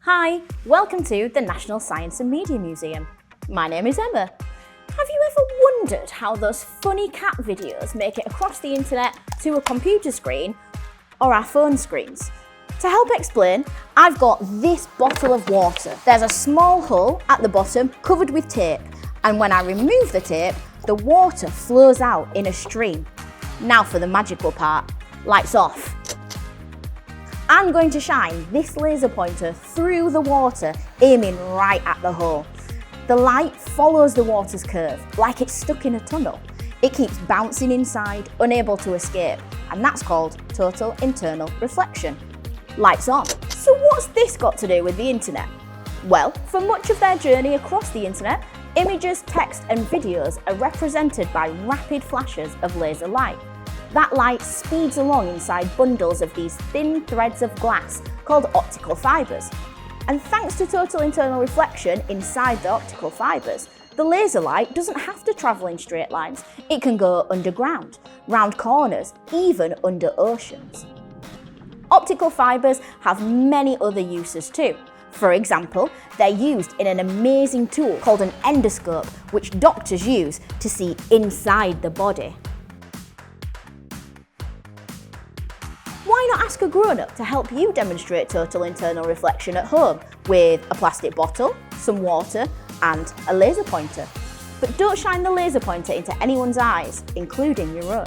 Hi, welcome to the National Science and Media Museum. My name is Emma. Have you ever wondered how those funny cat videos make it across the internet to a computer screen or our phone screens? To help explain, I've got this bottle of water. There's a small hole at the bottom covered with tape, and when I remove the tape, the water flows out in a stream. Now for the magical part, lights off. I'm going to shine this laser pointer through the water, aiming right at the hole. The light follows the water's curve, like it's stuck in a tunnel. It keeps bouncing inside, unable to escape, and that's called total internal reflection. Lights on. So what's this got to do with the internet? Well, for much of their journey across the internet, images, text, and videos are represented by rapid flashes of laser light. That light speeds along inside bundles of these thin threads of glass called optical fibres. And thanks to total internal reflection inside the optical fibres, the laser light doesn't have to travel in straight lines. It can go underground, round corners, even under oceans. Optical fibres have many other uses too. For example, they're used in an amazing tool called an endoscope, which doctors use to see inside the body. Why not ask a grown-up to help you demonstrate total internal reflection at home with a plastic bottle, some water, and a laser pointer? But don't shine the laser pointer into anyone's eyes, including your own.